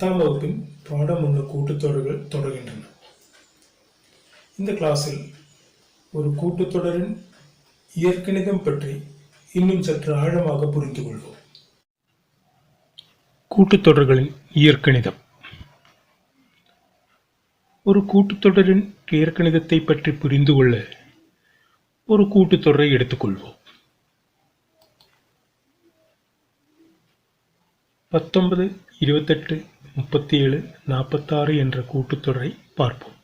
10ஆம் வகுப்பின் பாடம் 1 கூட்டுத்தொடர்கள் தொடர்கின்றன. இந்த கிளாஸில் ஒரு கூட்டுத்தொடரின் இயற்கணிதம் பற்றி இன்னும் சற்று ஆழமாக புரிந்து கொள்வோம். கூட்டுத்தொடர்களின் இயற்கணிதம். ஒரு கூட்டுத்தொடரின் இயற்கணிதத்தை பற்றி புரிந்து கொள்ள ஒரு கூட்டுத்தொடரை எடுத்துக்கொள்வோம். 19, 28, 37, 46 என்ற கூட்டுத்தொடரை பார்ப்போம்.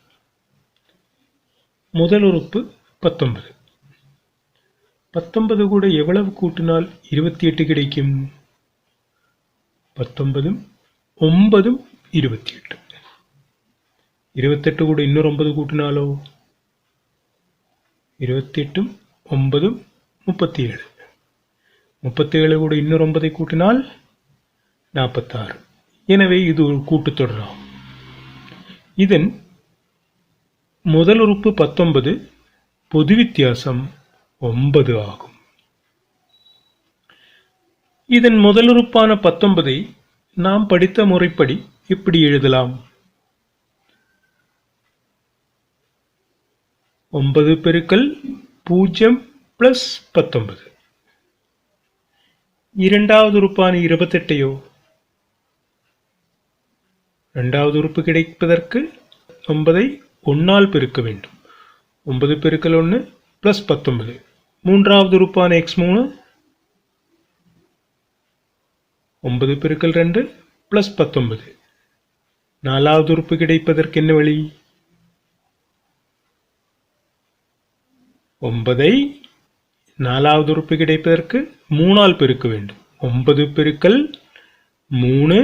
முதல் உறுப்பு 19. 19 கூட எவ்வளவு கூட்டினால் 28 கிடைக்கும்? 19, 9, 28. 28 கூட இன்னொரு 9 கூட்டினாலோ 28, 9, 37. 37 கூட இன்னொரு 9 கூட்டினால் 46. எனவே இது ஒரு கூட்டுத்தொடராகும். இதன் முதல் உறுப்பு 19, பொது வித்தியாசம் 9 ஆகும். இதன் முதல் உறுப்பான 19ஐ நாம் படித்த முறைப்படி எப்படி எழுதலாம்? 9 பெருக்கல் 0 பிளஸ் 19. இரண்டாவது உறுப்பான 28ஐயோ இரண்டாவது உறுப்பு கிடைப்பதற்கு 9ஐ 1ஆல் பெருக்க வேண்டும். 9 பெருக்கல் 1 பிளஸ் 19. மூன்றாவது உறுப்பான x3 9 பெருக்கல் 2 பிளஸ் 19. நாலாவது உறுப்பு கிடைப்பதற்கு என்ன வழி? 9ஐ நாலாவது உறுப்பு கிடைப்பதற்கு 3ஆல் பெருக்க வேண்டும். 9 பெருக்கல் 3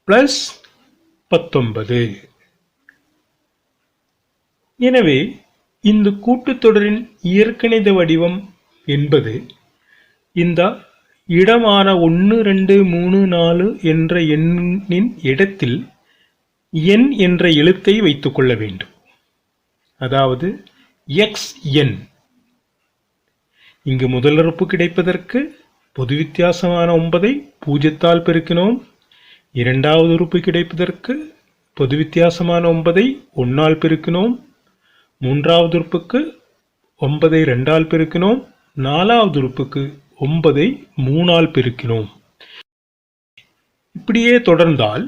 பிளஸ் 19. எனவே இந்த கூட்டுத்தொடரின் இயற்கணித வடிவம் என்பது இந்த இடமான 1, 2, 3, 4 என்ற எண்ணின் இடத்தில் n என்ற எழுத்தை வைத்துக் கொள்ள வேண்டும். அதாவது xn. இங்கு முதல் உறுப்பு கிடைப்பதற்கு பொது வித்தியாசமான 9ஐ 0ஆல் பெருக்கினோம். இரண்டாவது உறுப்பு கிடைப்பதற்கு பொது வித்தியாசமான 9ஐ 1ஆல் பெருக்கினோம். மூன்றாவது உறுப்புக்கு 9ஐ 2ஆல் பெருக்கினோம். நாலாவது உறுப்புக்கு 9ஐ 3ஆல் பெருக்கினோம். இப்படியே தொடர்ந்தால்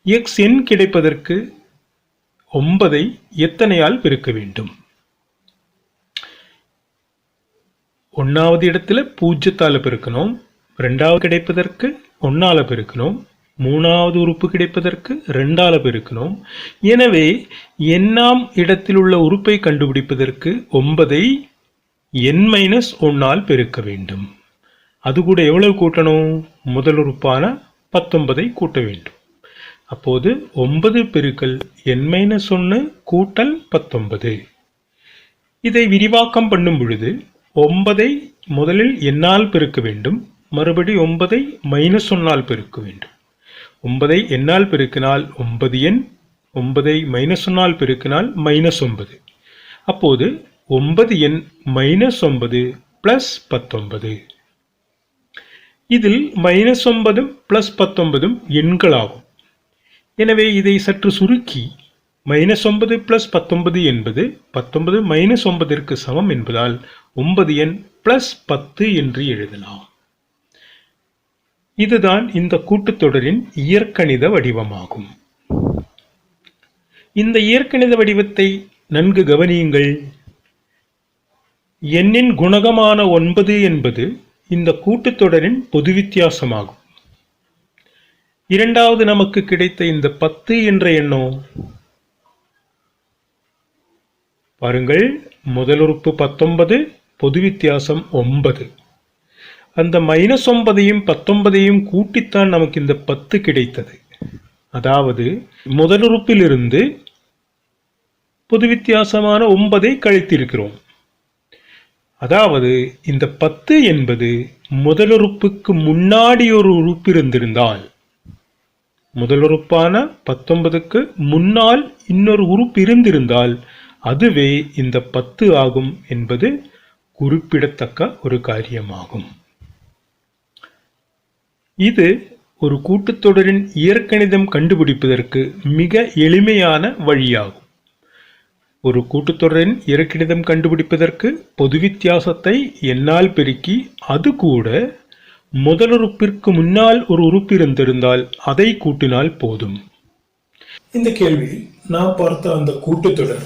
xn கிடைப்பதற்கு 9ஐ எத்தனையால் பெருக்க வேண்டும்? 1வது இடத்துல 0ஆல் பெருக்கணும். 2வது கிடைப்பதற்கு 1ஆல் பெருக்கணும். 3வது உறுப்பு கிடைப்பதற்கு 2ஆல் பெருக்கணும். எனவே n-ஆம் இடத்தில் உள்ள உறுப்பை கண்டுபிடிப்பதற்கு 9ஐ n-1ஆல் பெருக்க வேண்டும். அது கூட எவ்வளவு கூட்டணும்? முதல் உறுப்பான 19ஐ கூட்ட வேண்டும். அப்போது 9 பெருக்கல் n-1 கூட்டல் 19. இதை விரிவாக்கம் பண்ணும் பொழுது 9ஐ முதலில் n-ஆல் பெருக்க வேண்டும். மறுபடி 9ஐ -1ஆல் பெருக்க வேண்டும். 9ஐ n-ஆல் பெருக்கினால் 9n, 9ஐ -1ஆல் பெருக்கினால் -9. அப்போது 9n -9 பிளஸ் 19. இதில் -9 பிளஸ் 19 எண்களாகும். எனவே இதை சற்று சுருக்கி -9 பிளஸ் 19 என்பது 19 -9ற்கு சமம் என்பதால் 9n பிளஸ் 10 என்று எழுதலாம். இதுதான் இந்த கூட்டுத்தொடரின் இயற்கணித வடிவமாகும். இந்த இயற்கணித வடிவத்தை நன்கு கவனியுங்கள். n-இன் குணகமான 9 என்பது இந்த கூட்டுத்தொடரின் பொது வித்தியாசமாகும். இரண்டாவது நமக்கு கிடைத்த இந்த 10 என்ற எண்ணோ பாருங்கள், முதல் உறுப்பு 19, பொது வித்தியாசம் 9. அந்த -9ஐயும் 19ஐயும் கூட்டித்தான் நமக்கு இந்த 10 கிடைத்தது. அதாவது முதல் உறுப்பிலிருந்து பொது வித்தியாசமான 9ஐ கழித்திருக்கிறோம். அதாவது இந்த 10 என்பது முதல் உறுப்புக்கு முன்னாடி ஒரு உறுப்பு இருந்திருந்தால், முதல் உறுப்பான 19க்கு முன்னால் இன்னொரு உறுப்பு இருந்திருந்தால் அதுவே இந்த 10 ஆகும் என்பது குறிப்பிடத்தக்க ஒரு காரியமாகும். இது ஒரு கூட்டுத்தொடரின் இயற்கணிதம் கண்டுபிடிப்பதற்கு மிக எளிமையான வழியாகும். ஒரு கூட்டுத்தொடரின் இயற்கணிதம் கண்டுபிடிப்பதற்கு பொது வித்தியாசத்தை எண்ணால் பெருக்கி அது கூட முதல் உறுப்பிற்கு முன்னால் ஒரு உறுப்பு இருந்திருந்தால் அதை கூட்டினால் போதும். இந்த கேள்வியில் நாம் பார்த்த அந்த கூட்டுத்தொடர்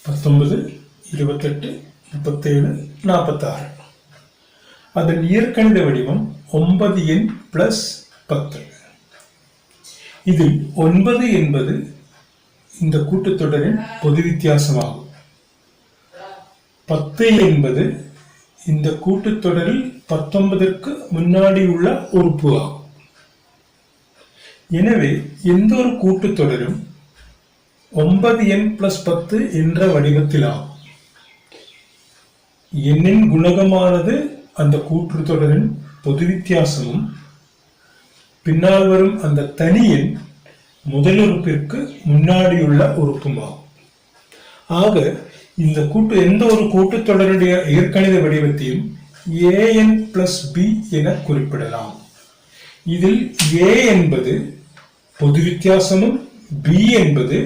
19, 28, 37, 46. அதன் இயற்கணித வடிவம் 9n + 10. இதில் 9 என்பது இந்த கூட்டுத்தொடரின் பொது வித்தியாசமாகும். 10 என்பது இந்த கூட்டுத்தொடரில் 19ற்கு முன்னாடி உள்ள உறுப்பு ஆகும். எனவே எந்த ஒரு கூட்டுத்தொடரும் 9n + 10 என்ற வடிவத்தில் ஆகும். எண்ணின் குணகமானது அந்த கூட்டுத்தொடரின் பொது வித்தியாசமும் பின்னால் வரும் அந்த தனி எண் முதல் உறுப்பிற்கு முன்னாடியுள்ள உறுப்புமாகும். ஆக இந்த எந்த ஒரு கூட்டுத்தொடருடைய இயற்கணித வடிவத்தையும் an + b என குறிப்பிடலாம். இதில் a என்பது பொது வித்தியாசமும் b என்பது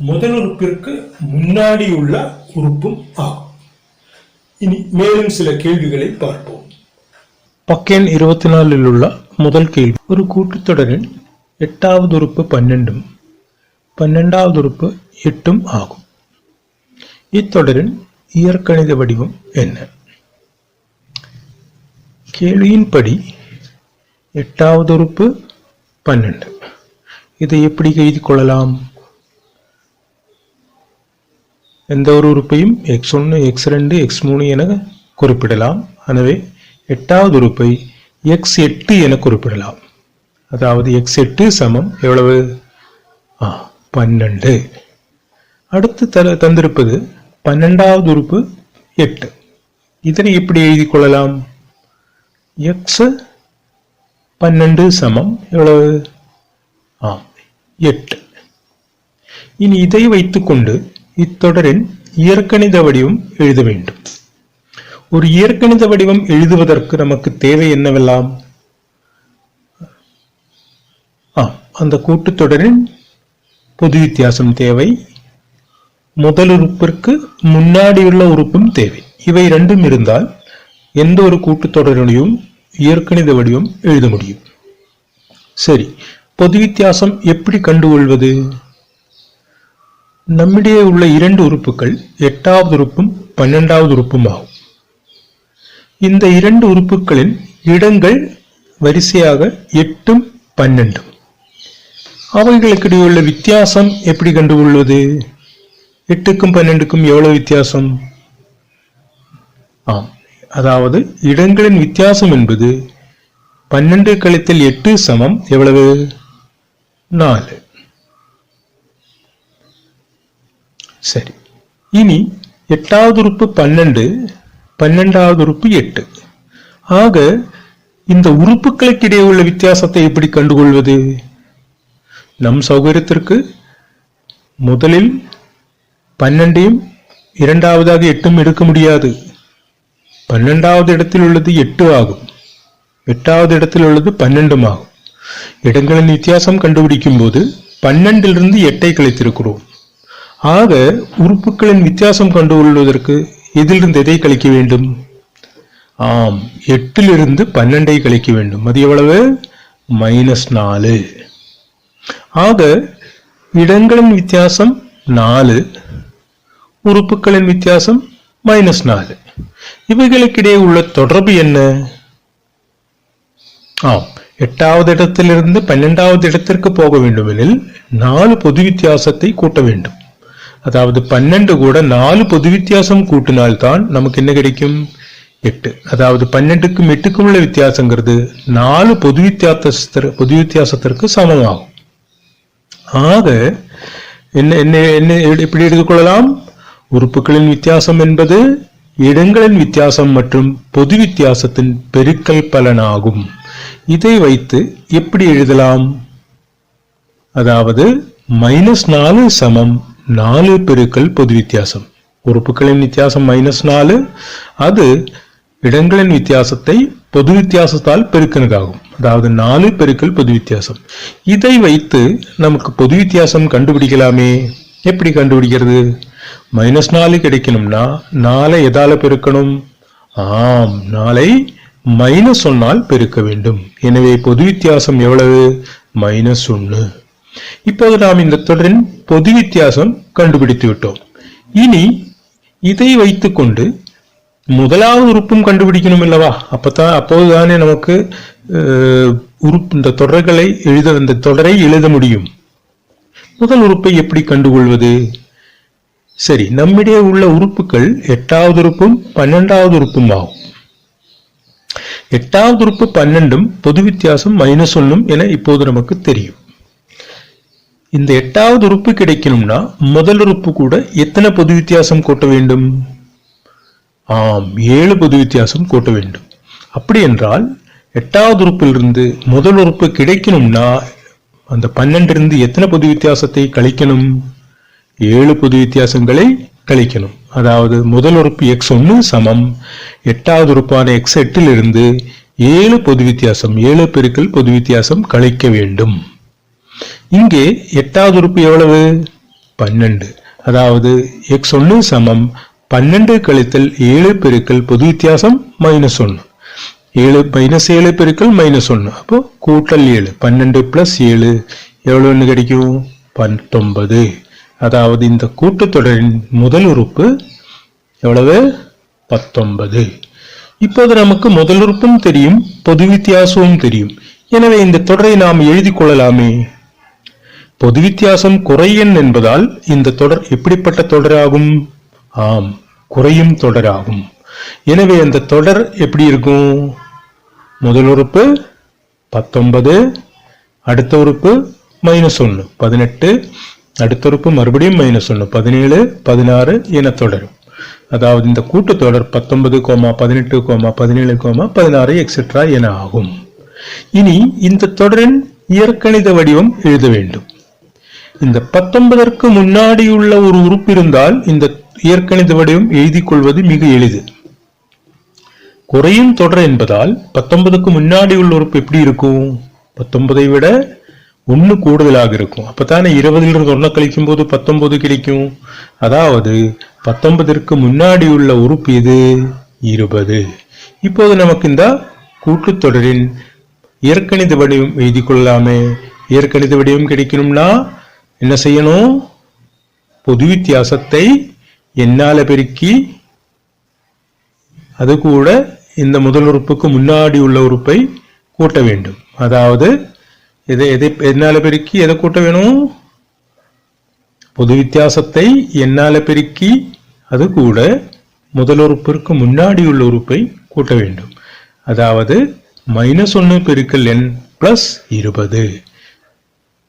முதல் உறுப்பிற்கு முன்னாடியுள்ள உறுப்பும் ஆகும். இனி மேலும் சில கேள்விகளை பார்ப்போம். பக்கம் 24 உள்ள முதல் கேள்வி. ஒரு கூட்டுத்தொடரின் 8வது உறுப்பு 12ம் 12வது உறுப்பு 8ம் ஆகும். இத்தொடரின் இயற்கணித வடிவம் என்ன? கேள்வியின்படி 8வது உறுப்பு 12. இதை எப்படி எழுதி கொள்ளலாம்? எந்த ஒரு உறுப்பையும் x1, x2, x3 என குறிப்பிடலாம். எனவே 8வது உறுப்பை x8 என குறிப்பிடலாம். அதாவது x8 சமம் எவ்வளவு? 12. அடுத்து தந்திருப்பது 12வது உறுப்பு 8. இதனை எப்படி எழுதி கொள்ளலாம்? x12 சமம் எவ்வளவு? 8. இனி இதை வைத்துக்கொண்டு இத்தொடரின் இயற்கணித வடிவம் எழுத வேண்டும். ஒரு இயற்கணித வடிவம் எழுதுவதற்கு நமக்கு தேவை என்னவெல்லாம்? அந்த கூட்டுத்தொடரின் பொது வித்தியாசம் தேவை, முதல் உறுப்பிற்கு முன்னாடியுள்ள உறுப்பும் தேவை. இவை ரெண்டும் இருந்தால் எந்த ஒரு கூட்டுத்தொடரினையும் இயற்கணித வடிவம் எழுத முடியும். சரி, பொது வித்தியாசம் எப்படி கண்டுகொள்வது? நம்மிடையே உள்ள இரண்டு உறுப்புகள் 8வது உறுப்பும் 12வது உறுப்பும் ஆகும். இந்த இரண்டு உறுப்புகளின் இடங்கள் வரிசையாக 8ம் 12ம். அவைகளுக்கிடையே உள்ள வித்தியாசம் எப்படி கண்டுகொள்வது? 8க்கும் 12க்கும் எவ்வளவு வித்தியாசம்? அதாவது இடங்களின் வித்தியாசம் என்பது 12 கழித்தல் 8 சமம் எவ்வளவு? 4. சரி, இனி 8வது உறுப்பு 12, 12வது உறுப்பு 8. ஆக இந்த உறுப்புகளுக்கு இடையே உள்ள வித்தியாசத்தை எப்படி கண்டுகொள்வது? நம் சௌகரியத்திற்கு முதலில் 12ஐயும் இரண்டாவதாக 8ம் எடுக்க முடியாது. 12வது இடத்தில் உள்ளது 8 ஆகும், 8வது இடத்தில் உள்ளது 12 ஆகும். இடங்களின் வித்தியாசம் கண்டுபிடிக்கும் போது 12இலிருந்து 8ஐ கழித்திருக்கிறோம். ஆக உறுப்புகளின் வித்தியாசம் கண்டுகொள்வதற்கு இதிலிருந்து எதை கழிக்க வேண்டும்? 8இலிருந்து 12ஐ கழிக்க வேண்டும். அது எவ்வளவு? -4. ஆக இடங்களின் வித்தியாசம் 4, உறுப்புகளின் வித்தியாசம் -4. இவைகளுக்கிடையே உள்ள தொடர்பு என்ன? 8வது இடத்திலிருந்து 12வது இடத்திற்கு போக வேண்டுமெனில் 4 பொது வித்தியாசத்தை கூட்ட வேண்டும். அதாவது 12 கூட 4 பொது வித்தியாசம் கூட்டினால்தான் நமக்கு என்ன கிடைக்கும்? 8. அதாவது 12க்கும் 8க்கும் உள்ள வித்தியாசங்கிறது 4 பொது வித்தியாசத்திற்கு சமமாகும். ஆக என்ன எப்படி எடுத்துக்கொள்ளலாம்? உறுப்புகளின் வித்தியாசம் என்பது இடங்களின் வித்தியாசம் மற்றும் பொது வித்தியாசத்தின் பெருக்கல் பலனாகும். இதை வைத்து எப்படி எழுதலாம்? அதாவது -4 சமம் 4 பெருக்கல் பொது வித்தியாசம். உறுப்புகளின் வித்தியாசம் -4, அது இடங்களின் வித்தியாசத்தை பொது வித்தியாசத்தால் பெருக்கினதாகும். அதாவது 4 பெருக்கல் பொது வித்தியாசம். இதை வைத்து நமக்கு பொது வித்தியாசம் கண்டுபிடிக்கலாமே. எப்படி கண்டுபிடிக்கிறது? -4 கிடைக்கணும்னா 4 எதால பெருக்கணும்? ஆம், 4 -1 பெருக்க வேண்டும். எனவே பொது வித்தியாசம் எவ்வளவு? -1. இப்போது நாம் இந்த தொடரின் பொது வித்தியாசம் கண்டுபிடித்து விட்டோம். இனி இதை வைத்துக்கொண்டு முதலாவது உறுப்பும் கண்டுபிடிக்கணும் அல்லவா? அப்போதுதானே நமக்கு இந்த தொடர்களை இந்த தொடரை எழுத முடியும். முதல் உறுப்பை எப்படி கண்டுகொள்வது? சரி, நம்மிடையே உள்ள உறுப்புகள் 8வது உறுப்பும் 12வது உறுப்பும் ஆகும். 8வது உறுப்பு 12ம் பொது வித்தியாசம் -1 என இப்போது நமக்கு தெரியும். இந்த 8வது உறுப்பு கிடைக்கணும்னா முதல் உறுப்பு கூட எத்தனை பொது வித்தியாசம் கூட்ட வேண்டும்? ஆம், 7 பொது வித்தியாசம் கூட்ட வேண்டும். அப்படி என்றால் 8வது உறுப்பிலிருந்து முதல் உறுப்பு கிடைக்கணும்னா அந்த 12 இருந்து எத்தனை பொது வித்தியாசத்தை கழிக்கணும்? 7 பொது வித்தியாசங்களை கழிக்கணும். அதாவது முதல் உறுப்பு x1 சமம் 8வது உறுப்பான x8 இருந்து 7 பொது வித்தியாசம் 7 பெருக்கல் பொது வித்தியாசம் கழிக்க வேண்டும். இங்கே 8வது உறுப்பு எவ்வளவு? 12. அதாவது x1 சமம் 12 கழித்தல் 7 பெருக்கல் பொது வித்தியாசம் -1. 7 பெருக்கல் -1. அப்போ கூட்டல் 7. 12 பிளஸ் 7 எவ்வளவுன்னு கிடைக்கும்? 19. அதாவது இந்த கூட்டுத்தொடரின் முதல் உறுப்பு எவ்வளவு? 19. இப்போது நமக்கு முதல் உறுப்பும் தெரியும், பொது வித்தியாசமும் தெரியும். எனவே இந்த தொடரை நாம் எழுதி கொள்ளலாமே. பொது வித்தியாசம் குறையெண் என்பதால் இந்த தொடர் எப்படிப்பட்ட தொடராகும்? ஆம், குறையும் தொடராகும். எனவே அந்த தொடர் எப்படி இருக்கும்? முதல் உறுப்பு 19, அடுத்த உறுப்பு -1 18, அடுத்த உறுப்பு மறுபடியும் -1 17, 16 என தொடரும். அதாவது இந்த கூட்டுத்தொடர் 19, 18, 17, 16 எக்ஸெட்ரா என ஆகும். இனி இந்த தொடரின் இயற்கணித வடிவம் எழுத வேண்டும். இந்த 19ற்கு முன்னாடி உள்ள ஒரு உறுப்பு இருந்தால் இந்த இயற்கணித வடிவம் எழுதி கொள்வது மிக எளிது. குறையும் தொடர் என்பதால் 19க்கு முன்னாடி உள்ள உறுப்பு எப்படி இருக்கும்? 19ஐ விட 1 கூடுதலாக இருக்கும். அப்பதானே 20 1 கழிக்கும் போது 19 கிடைக்கும். அதாவது 19ற்கு முன்னாடி உள்ள உறுப்பு இது 20. இப்போது நமக்கு இந்த கூட்டுத்தொடரின் இயற்கணித வடிவம் எழுதி கொள்ளலாமே. இயற்கணித வடிவம் கிடைக்கணும்னா என்ன செய்யணும்? பொது வித்தியாசத்தை எண்ணால பெருக்கி அது கூட இந்த முதல் உறுப்புக்கு முன்னாடி உள்ள உறுப்பை கூட்ட வேண்டும். அதாவது என்னால பெருக்கி எதை கூட்ட வேணும்? பொது வித்தியாசத்தை எண்ணால பெருக்கி அது கூட முதல் உறுப்பிற்கு முன்னாடி உள்ள உறுப்பை கூட்ட வேண்டும். அதாவது -1 பெருக்கல் n பிளஸ் 20.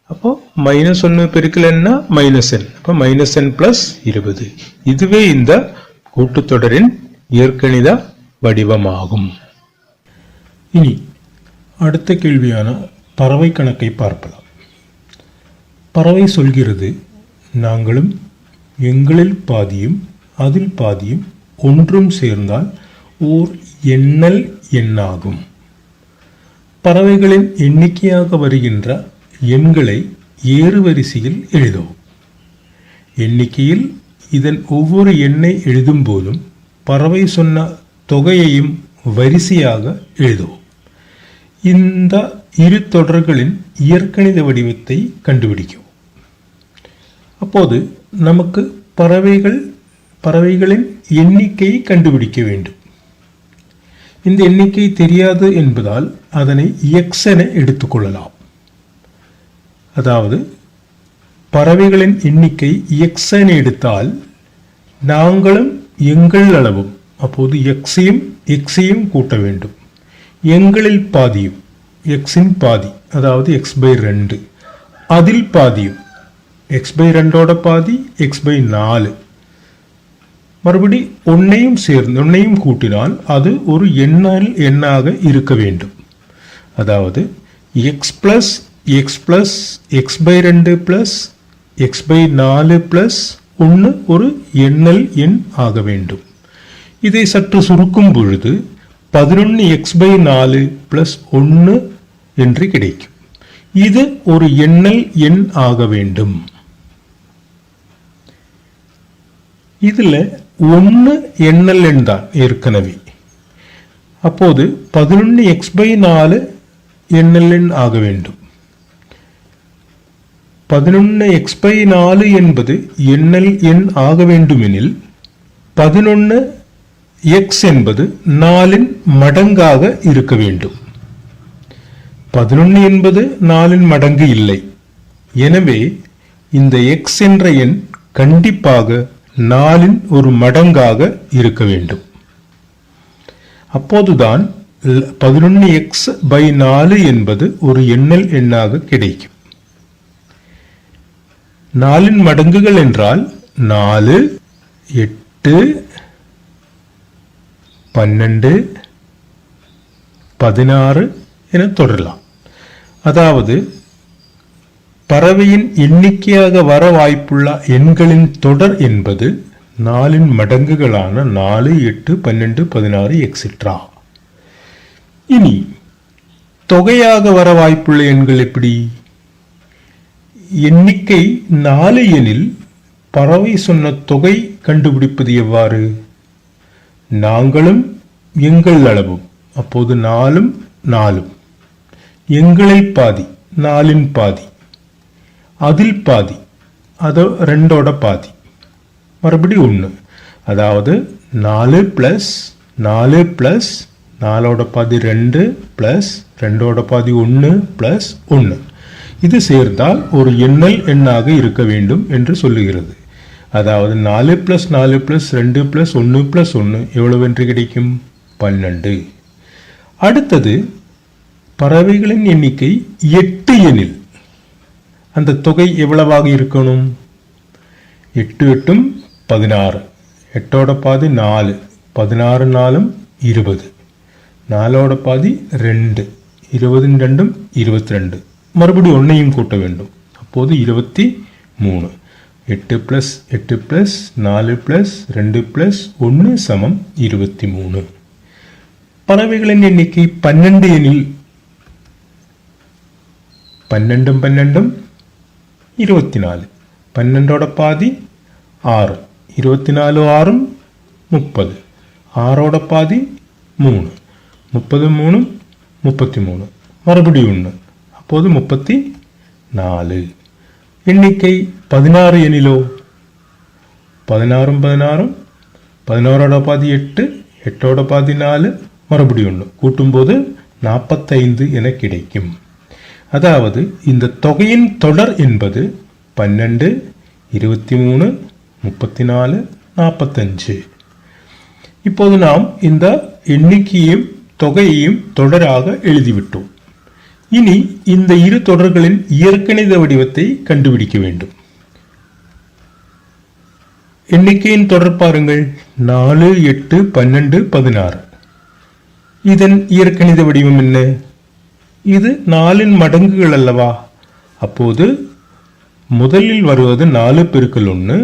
அப்போ -1 பெருக்கல் n -n. அப்போ -n பிளஸ் 20. இதுவே இந்த கூட்டுத்தொடரின் இயற்கணித வடிவமாகும். இனி அடுத்த கேள்வியான பறவை கணக்கை பார்க்கலாம். பறவை சொல்கிறது, நாங்களும் எங்களில் பாதியும் அதில் பாதியும் ஒன்றும் சேர்ந்தால் ஓர் எண்ணல் எண்ணாகும். பறவைகளின் எண்ணிக்கையாக வருகின்ற எண்களை ஏறுவரிசையில் எழுதவும். எண்ணிக்கையில் இதன் ஒவ்வொரு எண்ணை எழுதும் போதும் பறவை சொன்ன தொகையையும் வரிசையாக எழுதவும். இந்த இரு தொடர்களின் இயற்கணித வடிவத்தை கண்டுபிடிக்கவும். அப்போது நமக்கு பறவைகளின் எண்ணிக்கையை கண்டுபிடிக்க வேண்டும். இந்த எண்ணிக்கை தெரியாது என்பதால் அதனை x என எடுத்துக்கொள்ளலாம். அதாவது பறவைகளின் எண்ணிக்கை x என எடுத்தால் நாங்களும் எங்கள் அளவும், அப்போது x-ஐயும் கூட்ட வேண்டும். எங்களில் பாதியும் x-இன் பாதி, அதாவது x/2, அதில் பாதியும் x/2 பாதி x/4, மறுபடி ஒன்னையும் சேர்ந்து ஒன்னையும் கூட்டினால் அது ஒரு எண்ணாக இருக்க வேண்டும். அதாவது x plus x/2 plus x/4 plus 1 ஒரு எண்ணல் எண் ஆக வேண்டும். இதை சற்று சுருக்கும் பொழுது 11x/4 + 1 என்று கிடைக்கும். இது ஒரு எண்ணல் எண் ஆக வேண்டும். இதுல 1 எண்ணல் எண் தான் ஏற்கனவே. அப்போது 11x/4 எண்ணல் எண் ஆக வேண்டும். 11x/4 என்பது எண்ணல் எண் ஆக வேண்டுமெனில் 11x என்பது 4 மடங்காக இருக்க வேண்டும். 11 என்பது 4 மடங்கு இல்லை. எனவே இந்த x என்ற எண் கண்டிப்பாக 4 ஒரு மடங்காக இருக்க வேண்டும். அப்போதுதான் 11x/4 என்பது ஒரு எண்ணல் எண்ணாக கிடைக்கும். 4 மடங்குகள் என்றால் 4, 8, 12, 16 என தொடரலாம். அதாவது பறவையின் எண்ணிக்கையாக வர வாய்ப்புள்ள எண்களின் தொடர் என்பது 4 மடங்குகளான 4, 8, 12, 16 எக்ஸெட்ரா. இனி தொகையாக வர வாய்ப்புள்ள எண்கள் எப்படி? எண்ணிக்கை 4 எனில் பறவை சொன்ன தொகை கண்டுபிடிப்பது எவ்வாறு? நாங்களும் எங்கள் அளவும், அப்போது 4 4, எங்களில் பாதி 4 பாதி, அதில் பாதி, அது 2 பாதி, மறுபடி 1. அதாவது 4 + 4 + 4 பாதி 2 + 2 பாதி 1 + 1. இது சேர்ந்தால் ஒரு எண்ணல் எண்ணாக இருக்க வேண்டும் என்று சொல்லுகிறது. அதாவது 4 + 4 + 2 + 1 + 1 எவ்வளவு என்று கிடைக்கும்? 12. அடுத்தது பறவைகளின் எண்ணிக்கை 8 எனில் அந்த தொகை எவ்வளவாக இருக்கணும்? 8 8 16, 8 பாதி 4, 16 4 20, 4 பாதி 2, 20 2 22, மறுபடி 1ஐயும் கூட்ட வேண்டும். அப்போது 23. 8 + 8 + 4 + 2 + 1 = 23. பறவைகளின் எண்ணிக்கை 12 எனில் 12 12 24, 12 பாதி 6, 24 6 30, 6 பாதி 3, 33 33, மறுபடி 1, அப்போது 34. எண்ணிக்கை 16 எனிலோ 16 16, 11 பாதி 8, 8 பாதி 4, மறுபடி 1 கூட்டும்போது 45 என கிடைக்கும். அதாவது இந்த தொகையின் தொடர் என்பது 12, 23, 34, 45. இப்போது நாம் இந்த எண்ணிக்கையும் தொகையையும் தொடராக எழுதிவிட்டோம். இனி இந்த இரு தொடர்களின் இயற்கணித வடிவத்தை கண்டுபிடிக்க வேண்டும். எண்ணிக்கையின் தொடர் பாருங்கள், 4, 8, 12, 16. இதன் இயற்கணித வடிவம் என்ன? இது 4 மடங்குகள் அல்லவா? அப்போது முதலில் வருவது 4 × 1,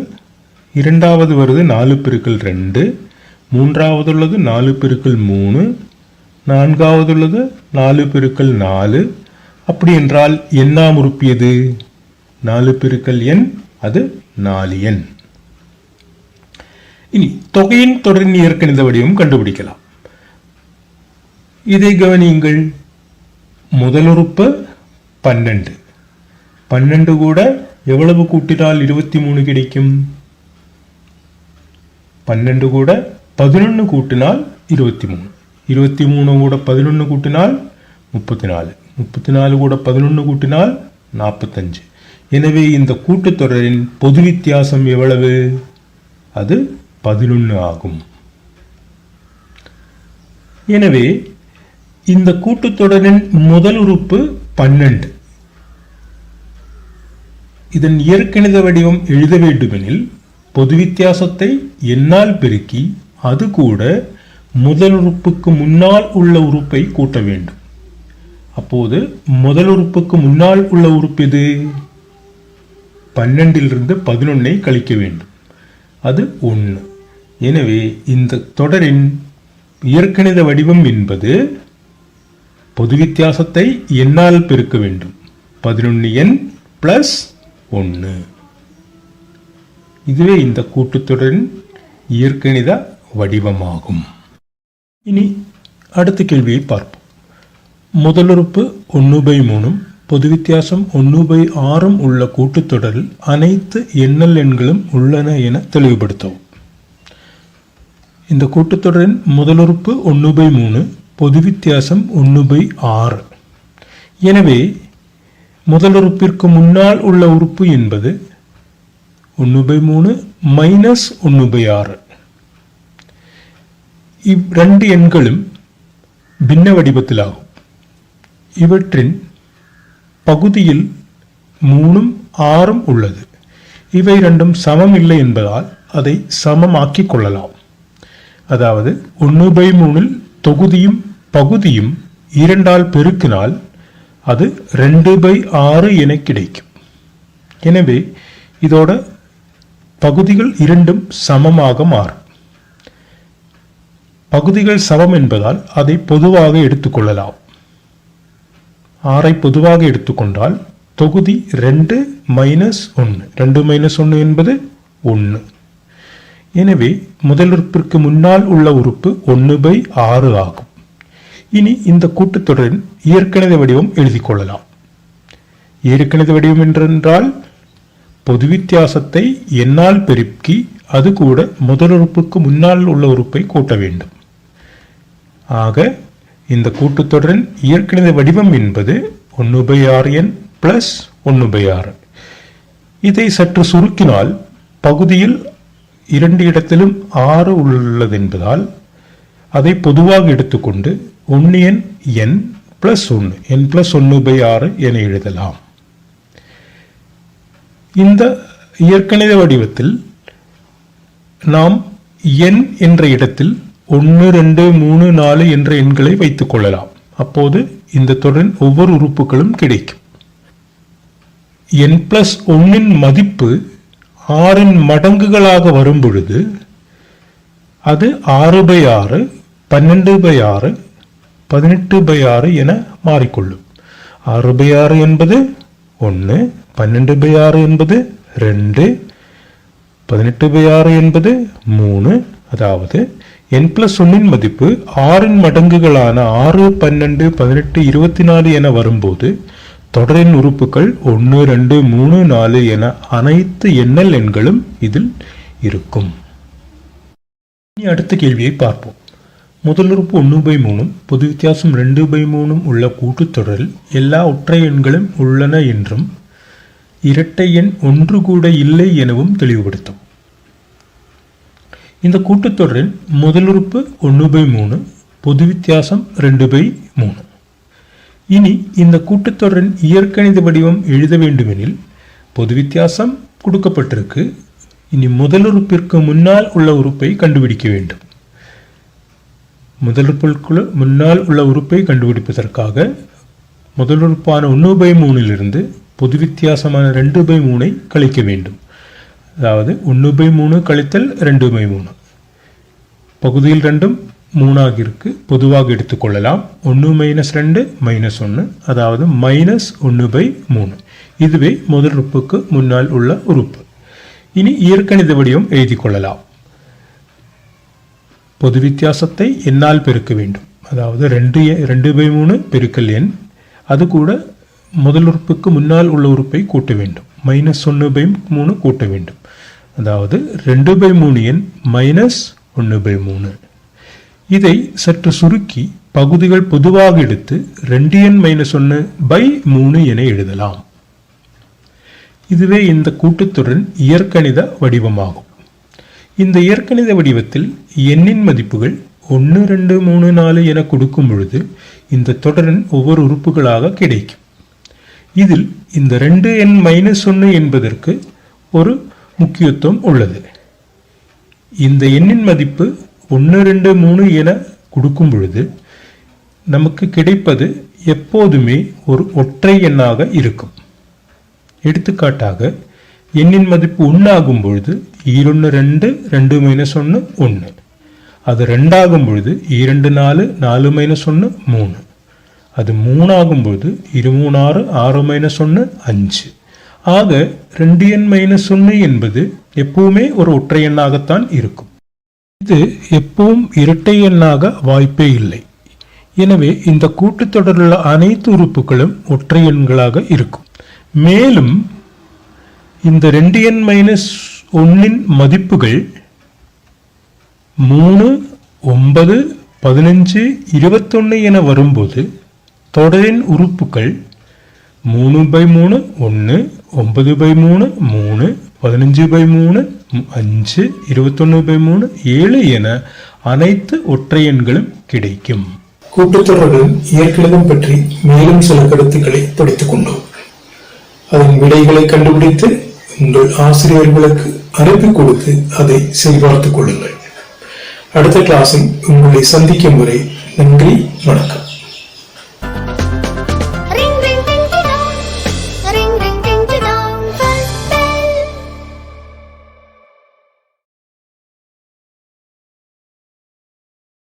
இரண்டாவது வருது 4 × 2, மூன்றாவது உள்ளது 4 × 3, நான்காவது உள்ளது 4 × 4. அப்படி என்றால் எண்ணாம் உறுப்பு எது? 4 × n, அது 4n. இனி தொகையின் தொடரின் இயற்கணித வடிவம் கண்டுபிடிக்கலாம். இதை கவனியுங்கள். முதல் உறுப்பு 12. 12 கூட எவ்வளவு கூட்டினால் 23 கிடைக்கும்? 12 கூட 11 கூட்டினால் 23. 23 கூட 11 கூட்டினால் 34. 34 கூட 11 கூட்டினால் 45. எனவே இந்த கூட்டுத்தொடரின் பொது வித்தியாசம் எவ்வளவு? அது 11 ஆகும். எனவே இந்த கூட்டுத்தொடரின் முதல் உறுப்பு 12. இதன் இயற்கணித வடிவம் எழுத வேண்டுமெனில் பொது வித்தியாசத்தை எண்ணால் பெருக்கி அது கூட முதல் உறுப்புக்கு முன்னால் உள்ள உறுப்பை கூட்ட வேண்டும். அப்போது முதல் உறுப்புக்கு முன்னால் உள்ள உறுப்பு எது? 12 11 கழிக்க வேண்டும். அது 1. எனவே இந்த தொடரின் இயற்கணித வடிவம் என்பது பொது வித்தியாசத்தை எண்ணால் பெருக்க வேண்டும். 11n + 1. இதுவே இந்த கூட்டுத்தொடரின் இயற்கணித வடிவமாகும். இனி அடுத்த கேள்வியை பார்ப்போம். முதல் உறுப்பு 1/3 பொது வித்தியாசம் 1/6 உள்ள கூட்டுத்தொடரில் அனைத்து எண்ணல் எண்களும் உள்ளன என தெளிவுபடுத்தவும். இந்த கூட்டுத்தொடரின் முதல் உறுப்பு 1/3 பொது வித்தியாசம் 1/6. எனவே முதல் உறுப்பிற்கு முன்னால் உள்ள உறுப்பு என்பது 1/3 - 1/6. இவ்விரண்டு எண்களும் பின்ன வடிவத்திலாகும். இவற்றின் பகுதியில் 3ம் 6ம் உள்ளது. இவை இரண்டும் சமம் இல்லை என்பதால் அதை சமமாக்கிக் கொள்ளலாம். அதாவது 1/3 தொகுதியும் பகுதியும் 2ஆல் பெருக்கினால் அது 2/6 என கிடைக்கும். எனவே இதோட பகுதிகள் இரண்டும் சமமாக மாறும். பகுதிகள் சமம் என்பதால் அதை பொதுவாக எடுத்துக்கொள்ளலாம். 6ஐ பொதுவாக எடுத்துக்கொண்டால் தொகுதி 2 - 1. 2 - 1 என்பது 1. எனவே முதல் உறுப்பிற்கு முன்னால் உள்ள உறுப்பு 1/6 ஆகும். இனி இந்த கூட்டுத்தொடரின் இயற்கணித வடிவம் எழுதி கொள்ளலாம். இயற்கணித வடிவம் என்றால் பொது வித்தியாசத்தை எண்ணால் பெருக்கி அது கூட முதல் உறுப்புக்கு முன்னால் உள்ள உறுப்பை கூட்ட வேண்டும். ஆக இந்த கூட்டுத்தொடரின் இயற்கணித வடிவம் என்பது 1/6n + 1/6. இதை சற்று சுருக்கினால் பகுதியில் இரண்டு இடத்திலும் 6 உள்ளது என்பதால் அதை பொதுவாக எடுத்துக்கொண்டு 1n n + 1 n + 1/6 என எழுதலாம். இந்த இயற்கணித வடிவத்தில் நாம் n என்ற இடத்தில் 1 2 3 4 என்ற எண்களை வைத்துக் கொள்ளலாம். அப்போது இந்த தொடரின் ஒவ்வொரு உறுப்புகளும் கிடைக்கும். n + 1 மதிப்பு 6 மடங்குகளாக வரும் பொழுது அது 6/6 12/6 18/6 என மாறிக்கொள்ளும். 6/6 என்பது 1, 12/6 என்பது 2, 18/6 என்பது 3. அதாவது n + 1 மதிப்பு 6 மடங்குகளான 6, 12, 18, 24 என வரும்போது தொடரின் உறுப்புகள் 1, 2, 3, 4 என அனைத்து எண்ணல் எண்களும் இதில் இருக்கும். இனி அடுத்த கேள்வியை பார்ப்போம். முதல் உறுப்பு 1/3 பொது வித்தியாசம் 2/3 உள்ள கூட்டுத்தொடரில் எல்லா ஒற்றை எண்களும் உள்ளன என்றும் இரட்டை எண் ஒன்று கூட இல்லை எனவும் தெளிவுபடுத்தும். இந்த கூட்டுத்தொடரின் முதல் உறுப்பு 1/3 பொது வித்தியாசம் 2/3. இனி இந்த கூட்டுத்தொடரின் இயற்கணித வடிவம் எழுத வேண்டுமெனில் பொது வித்தியாசம் கொடுக்கப்பட்டிருக்கு. இனி முதல் உறுப்பிற்கு முன்னால் உள்ள உறுப்பை கண்டுபிடிக்க வேண்டும். முதல் உறுப்புக்கு முன்னால் உள்ள உறுப்பை கண்டுபிடிப்பதற்காக முதல் உறுப்பான 1/3 பொது வித்தியாசமான 2/3 கழிக்க வேண்டும். அதாவது 1/3 கழித்தல் 2/3. பகுதியில் ரெண்டும் 3 ஆகியிருக்கு. பொதுவாக எடுத்துக்கொள்ளலாம். 1 - 2 -1, அதாவது -1/3. இதுவே முதல் உறுப்புக்கு முன்னால் உள்ள உறுப்பு. இனி இயற்கணித வடிவம் எழுதி கொள்ளலாம். பொது வித்தியாசத்தை எண்ணால் பெருக்க வேண்டும். அதாவது 2/3 பெருக்கல் n. அது கூட முதல் உறுப்புக்கு முன்னால் உள்ள உறுப்பை கூட்ட வேண்டும். -1/3 கூட்ட வேண்டும். அதாவது 2/3n -1/3. இதை சற்று சுருக்கி பகுதிகள் பொதுவாக எடுத்து 2n - 1/3 என எழுதலாம். இதுவே இந்த கூட்டுத்தொடரின் இயற்கணித வடிவமாகும். இந்த இயற்கணித வடிவத்தில் எண்ணின் மதிப்புகள் 1, 2, 3, 4 என கொடுக்கும் பொழுது இந்த தொடரின் ஒவ்வொரு உறுப்புகளாக கிடைக்கும். இதில் இந்த 2n - 1 என்பதற்கு ஒரு முக்கியத்துவம் உள்ளது. இந்த எண்ணின் மதிப்பு 1, 2, 3 என கொடுக்கும் பொழுது நமக்கு கிடைப்பது எப்போதுமே ஒரு ஒற்றை எண்ணாக இருக்கும். எடுத்துக்காட்டாக எண்ணின் மதிப்பு 1 ஆகும் பொழுது 2, 2, 2 - 1 1. அது 2 ஆகும் பொழுது 2 4 4 மைனஸ் 1 3. அது 3 ஆகும் பொழுது 2 3 6 6 மைனஸ் 1 5. ஆக 2n-1 என்பது எப்பவுமே ஒரு ஒற்றை எண்ணாகத்தான் இருக்கும். இது எப்பவும் இரட்டை எண்ணாக வாய்ப்பே இல்லை. எனவே இந்த கூட்டுத்தொடரில் உள்ள அனைத்து உறுப்புகளும் ஒற்றை எண்களாக இருக்கும். மேலும் இந்த 2n-1 மதிப்புகள் 3 9 15 21 என வரும்போது தொடரின் உறுப்புகள் 3/3 1 9/3 3 15/3 5 21/3 7 என அனைத்து ஒற்றை எண்களும் கிடைக்கும். கூட்டுத்தொடர்களின் இயற்கணிதம் பற்றி மேலும் சில கருத்துக்களை படித்துக் கொண்டோம். அதன் விடைகளை கண்டுபிடித்து உங்கள் ஆசிரியர்களுக்கு அனுப்பி கொடுத்து அதை சரிபார்த்துக் கொள்ளுங்கள். அடுத்த கிளாஸில் உங்களை சந்திக்கும் வரை நன்றி, வணக்கம்.